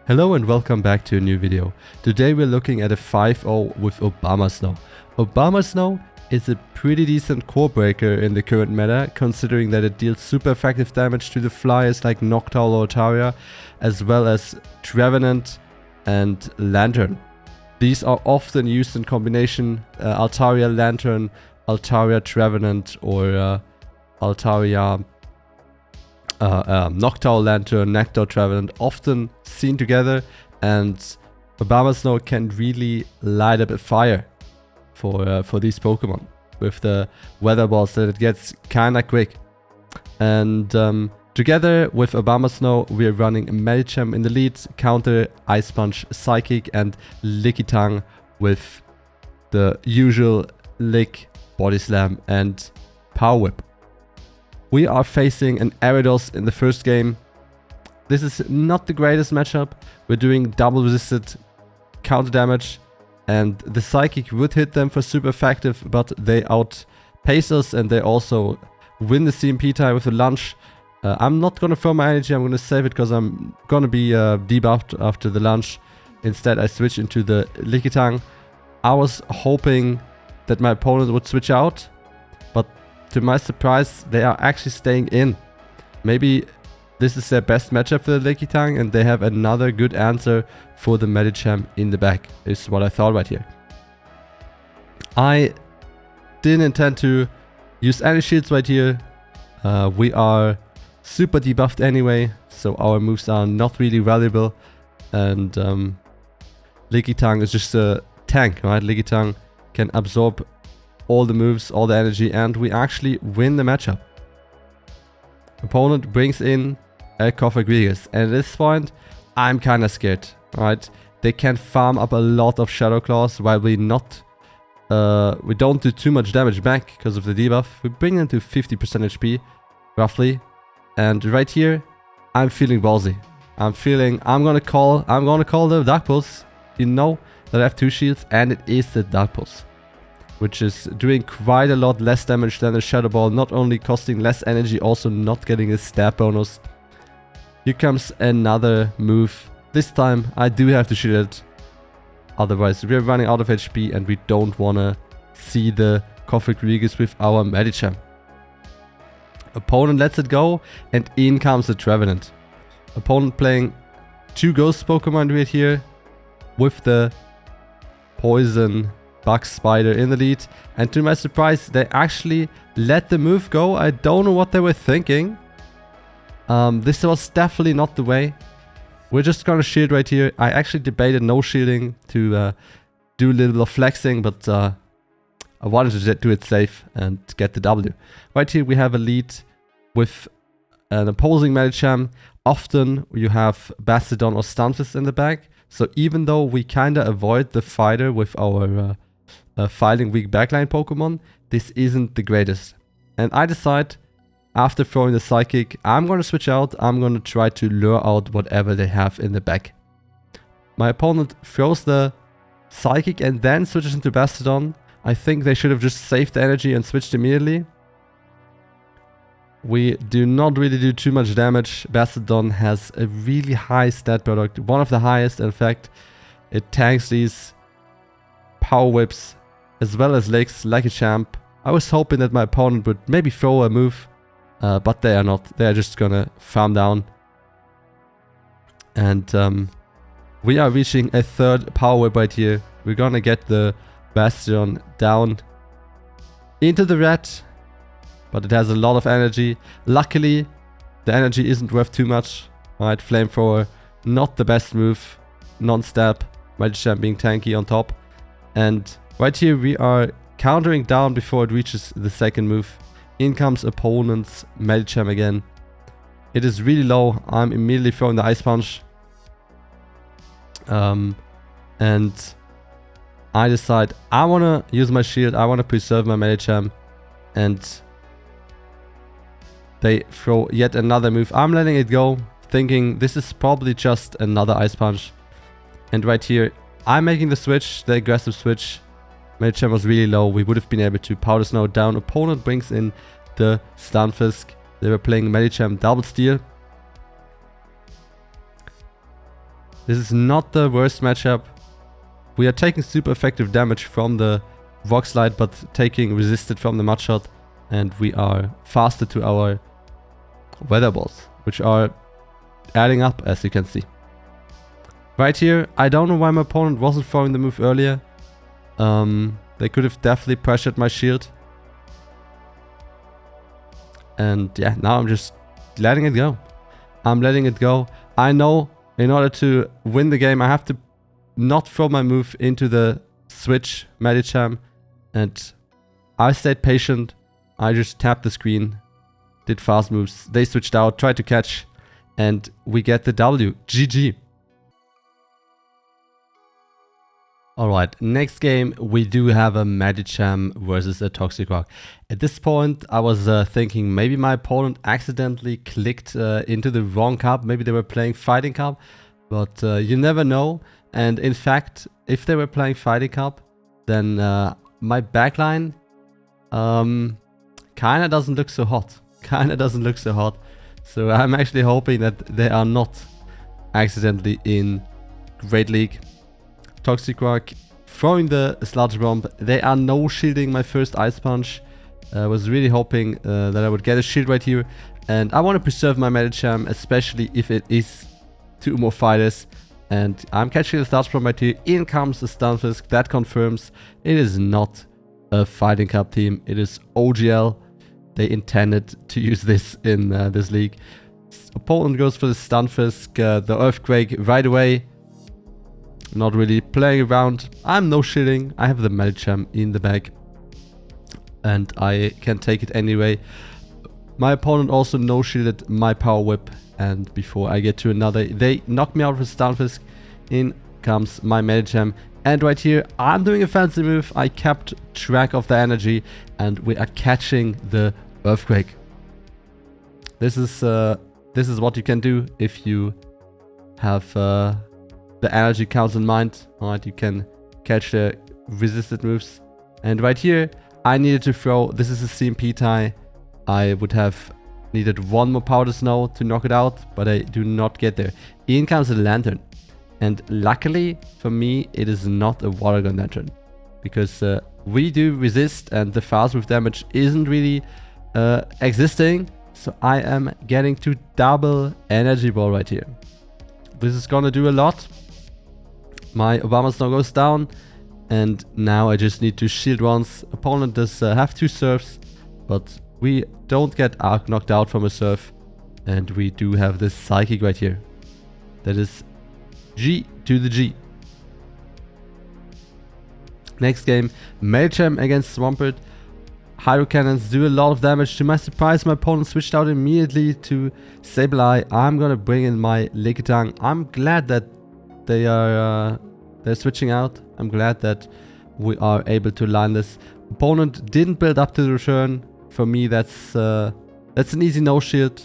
Hello and welcome back to a new video. Today we're looking at a 5-0 with Obamasnow. Obamasnow is a pretty decent core breaker in the current meta, considering that it deals super effective damage to the flyers like Noctowl or Altaria, as well as Trevenant and Lantern. These are often used in combination, Altaria Lantern, Altaria Trevenant, or Altaria Noctowl Lantern, Nectar Trevenant, often seen together, and Obamasnow can really light up a fire for these Pokemon with the weather balls that it gets kinda quick. And together with Obamasnow, we are running Medicham in the lead, counter Ice Punch, Psychic, and Lickitung with the usual Lick, Body Slam, and Power Whip. We are facing an Ariados in the first game. This is not the greatest matchup. We're doing double resisted counter damage, and the Psychic would hit them for super effective, but they outpace us and they also win the CMP tie with a lunge. I'm not gonna throw my energy, I'm gonna save it because I'm gonna be debuffed after the lunge. Instead I switch into the Lickitung. I was hoping that my opponent would switch out, but to my surprise, they are actually staying in. Maybe this is their best matchup for the Lickitung and they have another good answer for the Medicham in the back, is what I thought right here. I didn't intend to use any shields right here. We are super debuffed anyway, so our moves are not really valuable. And Lickitung is just a tank, right? Lickitung can absorb all the moves, all the energy, and we actually win the matchup. Opponent brings in a Cofagrigus, and at this point, I'm kinda scared, right? They can farm up a lot of Shadow Claws while we don't do too much damage back because of the debuff. We bring them to 50% HP, roughly. And right here, I'm feeling ballsy. I'm gonna call the Dark Pulse. You know that I have 2 shields, and it is the Dark Pulse, which is doing quite a lot less damage than the Shadow Ball, not only costing less energy, also not getting a stab bonus. Here comes another move. This time I do have to shield it, otherwise we're running out of HP and we don't wanna see the Cofagrigus with our Medicham. Opponent lets it go and in comes the Trevenant. Opponent playing 2 Ghost Pokemon right here with the Poison Bug Spider in the lead, and to my surprise they actually let the move go. I don't know what they were thinking. This was definitely not the way. We're just gonna shield right here. I actually debated no shielding to do a little bit of flexing, but I wanted to do it safe and get the W. Right here we have a lead with an opposing Medicham. Often you have Bastiodon or Stunfisk in the back, so even though we kinda avoid the fighter with our fighting weak backline Pokemon, this isn't the greatest. And I decide, after throwing the Psychic, I'm gonna switch out. I'm gonna try to lure out whatever they have in the back. My opponent throws the Psychic and then switches into Bastiodon. I think they should have just saved the energy and switched immediately. We do not really do too much damage. Bastiodon has a really high stat product, one of the highest in fact. It tanks these Power Whips as well as Licks like a champ. I was hoping that my opponent would maybe throw a move, but they are not. They are just gonna farm down. And we are reaching a 3rd Power Whip right here. We're gonna get the Bastion down into the red, but it has a lot of energy. Luckily, the energy isn't worth too much. Alright, Flamethrower, not the best move. Non-stab, Medicham being tanky on top. And right here we are countering down before it reaches the 2nd move. In comes opponent's Medicham again. It is really low. I'm immediately throwing the Ice Punch. And I decide I want to use my shield. I want to preserve my Medicham. And they throw yet another move. I'm letting it go, thinking this is probably just another Ice Punch. And right here, I'm making the switch, the aggressive switch. Medicham was really low. We would have been able to Powder Snow down. Opponent brings in the Stunfisk. They were playing Medicham Double Steal. This is not the worst matchup. We are taking super effective damage from the Rock Slide, but taking resisted from the Mudshot. And we are faster to our Weather Balls, which are adding up, as you can see. Right here, I don't know why my opponent wasn't throwing the move earlier. They could have definitely pressured my shield. And yeah, now I'm just letting it go. I'm letting it go. I know in order to win the game, I have to not throw my move into the switch Medicham. And I stayed patient. I just tapped the screen, did fast moves. They switched out, tried to catch, and we get the W. GG. Alright, next game we do have a Medicham versus a Toxic-Rock. At this point I was thinking maybe my opponent accidentally clicked into the wrong cup. Maybe they were playing Fighting Cup, but you never know. And in fact, if they were playing Fighting Cup, then my backline kinda doesn't look so hot. So I'm actually hoping that they are not accidentally in Great League. Toxic-Rock throwing the Sludge Bomb. They are no shielding my first Ice Punch. I was really hoping that I would get a shield right here. And I want to preserve my Medicham, especially if it is 2 more fighters. And I'm catching the Sludge Bomb right here. In comes the Stunfisk. That confirms it is not a Fighting Cup team. It is OGL. They intended to use this in this league. Opponent goes for the Stunfisk, the Earthquake right away. Not really playing around. I'm no shielding. I have the Medicham in the bag. And I can take it anyway. My opponent also no shielded my Power Whip. And before I get to another, they knock me out with Stunfisk. In comes my Medicham. And right here, I'm doing a fancy move. I kept track of the energy. And we are catching the Earthquake. This is what you can do if you have the energy counts in mind. Alright, you can catch the resisted moves. And right here, I needed to throw. This is a CMP tie. I would have needed 1 more Powder Snow to knock it out, but I do not get there. In comes the Lantern. And luckily for me, it is not a Water Gun Lantern. Because we do resist and the fast move damage isn't really existing. So I am getting to double Energy Ball right here. This is gonna do a lot. My Obama Snow goes down. And now I just need to shield once. Opponent does have 2 surfs. But we don't get arc knocked out from a surf. And we do have this Psychic right here. That is G to the G. Next game, Medicham against Swampert. Hydro Cannons do a lot of damage. To my surprise, my opponent switched out immediately to Sableye. I'm gonna bring in my Lickitung. I'm glad that they're switching out. I'm glad that we are able to line this. Opponent didn't build up to the return. For me, that's an easy no shield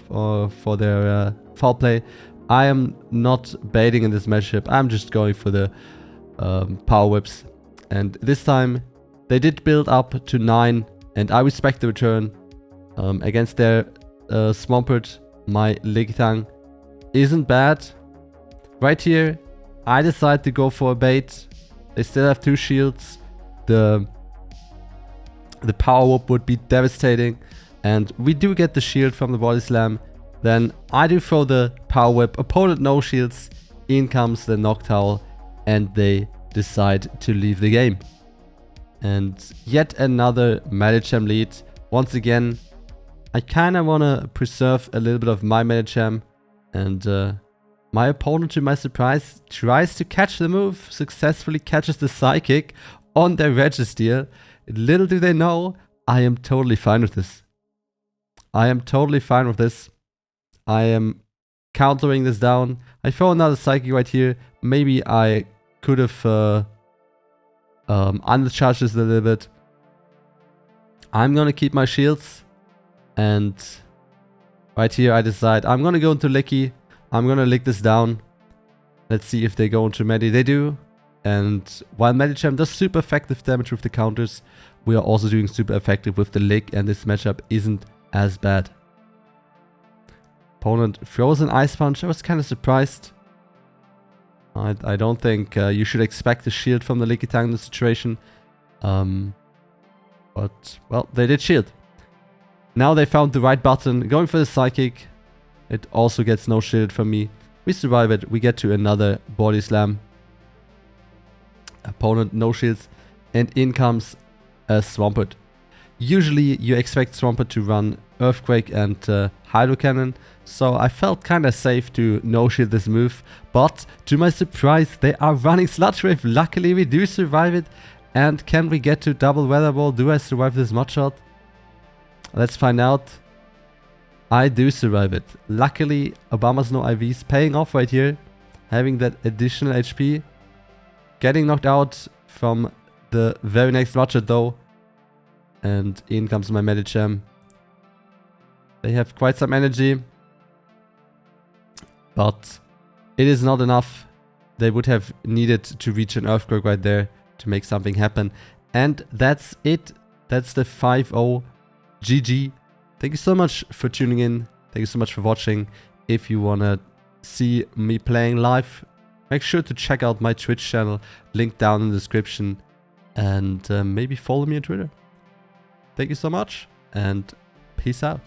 for their foul play. I am not baiting in this matchup. I'm just going for the Power Whips. And this time, they did build up to 9. And I respect the return. Against their Swampert, my Lickitung isn't bad. Right here, I decide to go for a bait. They still have 2 shields. The Power Whip would be devastating. And we do get the shield from the Body Slam. Then I do throw the Power Whip. Opponent no shields. In comes the Noctowl. And they decide to leave the game. And yet another Medicham lead. Once again, I kind of want to preserve a little bit of my Medicham. And my opponent, to my surprise, tries to catch the move. Successfully catches the Psychic on their Registeel. Little do they know, I am totally fine with this. I am countering this down. I throw another Psychic right here. Maybe I could have undercharged this a little bit. I'm gonna keep my shields. And right here I decide I'm gonna go into Licky. I'm gonna lick this down. Let's see if they go into Medi. They do. And while Medicham does super effective damage with the counters, we are also doing super effective with the lick, and this matchup isn't as bad. Opponent throws an Ice Punch. I was kind of surprised. I don't think you should expect a shield from the Lickitung in this situation. But, well, they did shield. Now they found the right button, going for the Psychic. It also gets no shield from me. We survive it. We get to another body slam. Opponent no shields. And in comes a Swampert. Usually you expect Swampert to run Earthquake and Hydro Cannon. So I felt kinda safe to no shield this move. But to my surprise they are running Sludge Wave. Luckily we do survive it. And can we get to double Weather Ball? Do I survive this Mud Shot? Let's find out. I do survive it. Luckily, Obama's no IVs paying off right here. Having that additional HP. Getting knocked out from the very next Mud Shot though. And in comes my Medicham. They have quite some energy. But it is not enough. They would have needed to reach an Earthquake right there to make something happen. And that's it. That's the 5-0 GG. Thank you so much for tuning in. Thank you so much for watching. If you wanna see me playing live, make sure to check out my Twitch channel, link down in the description, and maybe follow me on Twitter. Thank you so much, and peace out.